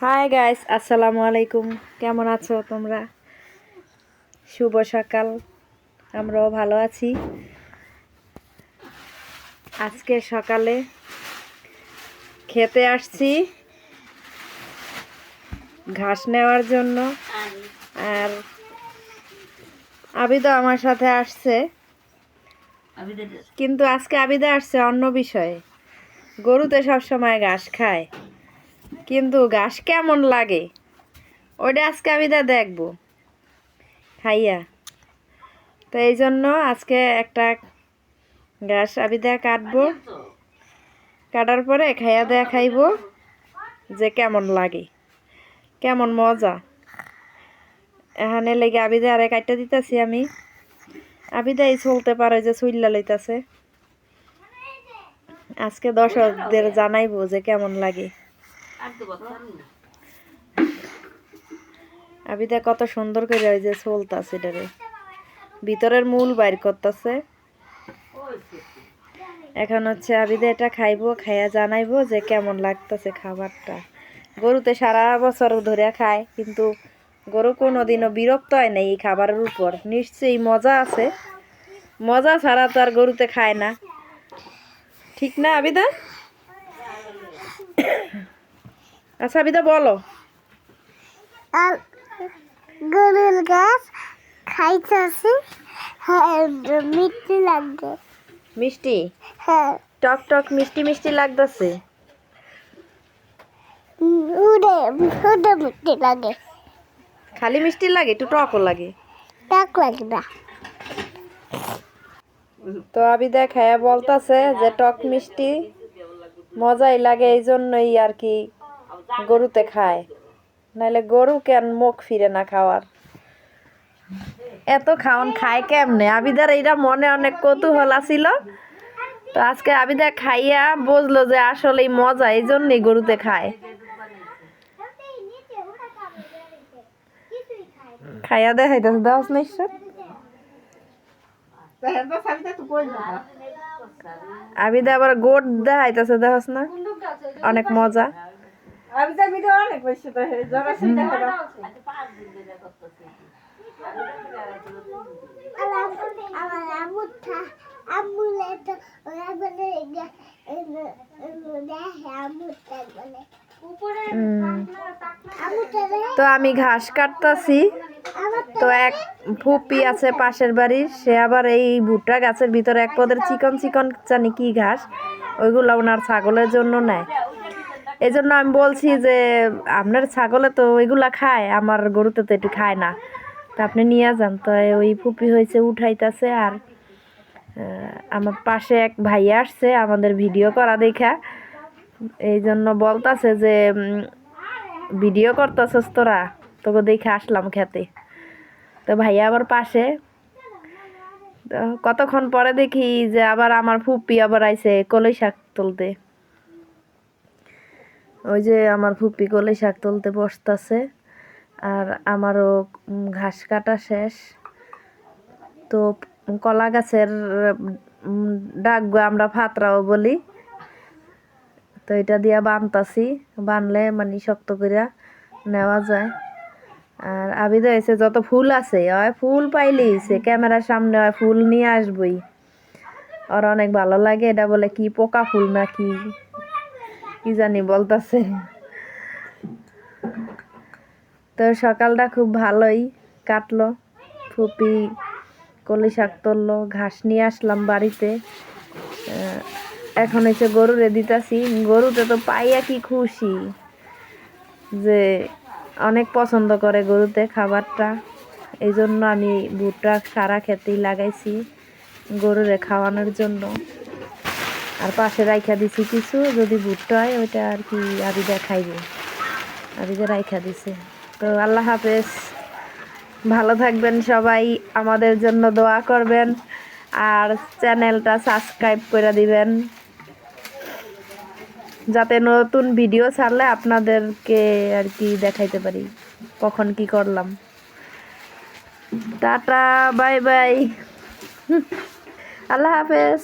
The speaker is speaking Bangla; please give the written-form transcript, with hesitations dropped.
হাই গাইস, আসসালামু আলাইকুম। কেমন আছো তোমরা? শুভ সকাল। আমরাও ভালো আছি। আজকে সকালে খেতে আসছি ঘাস নেওয়ার জন্য, আর আবিদা আমার সাথে আসছে, কিন্তু আজকে আবিদা আসছে অন্য বিষয়ে। গরুতে সবসময় ঘাস খায়, কিন্তু ঘাস কেমন লাগে ওটা আজকে আবিদা দেখবো খাইয়া। তো এই জন্য আজকে একটা ঘাস আবিদা কাটবো, কাটার পরে খাইয়া দেয়া খাইবো যে কেমন লাগে, কেমন মজা। এখানে লেগে আবিদা আরে কাটতে দিতেছি আমি। আবিদাই চলতে পারে যে চুল্লা লইতাছে। আজকে দর্শকদের জানাইবো যে কেমন লাগে। আবিদা কত সুন্দর করে ওই যে চলতাছে, এটারে ভিতরের মূল বাইর করতেছে। এখন হচ্ছে আবিদা এটা খাইবো, খাইয়া জানাইবো যে কেমন লাগতেছে খাবারটা। গরুতে সারা বছর ধরে খায়, কিন্তু গরু কোনোদিনও বিরক্ত হয় না এই খাবারের উপর। নিশ্চয়ই মজা আছে, মজা ছাড়া তো আর গরুতে খায় না, ঠিক না আবিদা? আচ্ছা আবিদা বলো। গরুর গাছ খাইতেছি, মিষ্টি লাগবে। মিষ্টি? হ্যাঁ, টক টক মিষ্টি মিষ্টি লাগতেছে। উড়ে উড়ে মিষ্টি লাগে। খালি মিষ্টি লাগে, একটু টকও লাগে? টক লাগে না। তো আবিদা খায়া বলতাছে যে টক মিষ্টি মজাই লাগে, এই জন্যই আর কি গরুতে খায়, নাইলে গরু কেন মুখ ফিরে না খাওয়ার। এত খাওন খায় কেমনে? আবিদার এইটা মনে অনেক কৌতূহল আছিল। তো আজকে আবিদা খাইয়া বুঝলো যে আসলে মজা, এই জন্যই গরুতে খায়। খাইয়া দেখাইতেছে, দেওয়াস না ঈশ্বর। আবিদা আবার গোট দেখাইতেছে, দেখাস না? অনেক মজা। তো আমি ঘাস কাটতাছি, তো এক ফুপি আছে পাশের বাড়ির, সে আবার এই ভুট্টা গাছের ভিতরে এক পদের চিকন চিকন জানি কি ঘাস, ওইগুলো ওনার ছাগলের জন্য নেয়। এই জন্য আমি বলছি যে আপনার ছাগলে তো ওইগুলা খায়, আমার গরুতে তো একটু খায় না, তা আপনি নিয়ে যান। তো ওই ফুপি হয়েছে উঠাইতেছে, আর আমার পাশে এক ভাইয়া আসছে আমাদের ভিডিও করা দেখা, এই জন্য বলতাছে যে ভিডিও করতেছস তোরা, তোকে দেখে আসলাম খেতে। তো ভাইয়া আবার পাশে। কতক্ষণ পরে দেখি যে আবার আমার ফুপি আবার আইছে কলই শাক তুলতে। ওই যে আমার ফুপি কলই শাক তুলতে বসতাছে, আর আমারও ঘাস কাটা শেষ। তো কলা গাছের ডাক আমরা ফাতরাও বলি, তো এটা দিয়া বানতাছি, বানলে মানে শক্ত করে নেওয়া যায়। আর আবিদা এসে যত ফুল আছে, ওই ফুল পাইলেই সে ক্যামেরার সামনে ওই ফুল নিয়ে আসবই। ওর অনেক ভালো লাগে, এটা বলে কি পোকা ফুল না কি কি জানি বলতাছে। তো সকালটা খুব ভালোই কাটলো। ফুপি কলি শাক তুললো, ঘাস নিয়ে আসলাম বাড়িতে। এখন এসে গরুরে দিতাছি। গরুতে তো পাইয়া কি খুশি, যে অনেক পছন্দ করে গরুতে খাবারটা। এই জন্য আমি ভুট্টা সারা খেতেই লাগাইছি গরুরে খাওয়ানোর জন্য। আর পাশে রাইখা দিছি কিছু, যদি ভুট্টা হয় ওইটা আর কি আবিদা খাইব, আবিদা রাইখা দিছে। তো আল্লাহ হাফেজ, ভালো থাকবেন সবাই, আমাদের জন্য দোয়া করবেন, আর চ্যানেলটা সাবস্ক্রাইব করে দিবেন, যাতে নতুন ভিডিও ছাড়লে আপনাদেরকে আর কি দেখাইতে পারি কখন কি করলাম। টাটা, বাই বাই, আল্লাহ হাফেজ।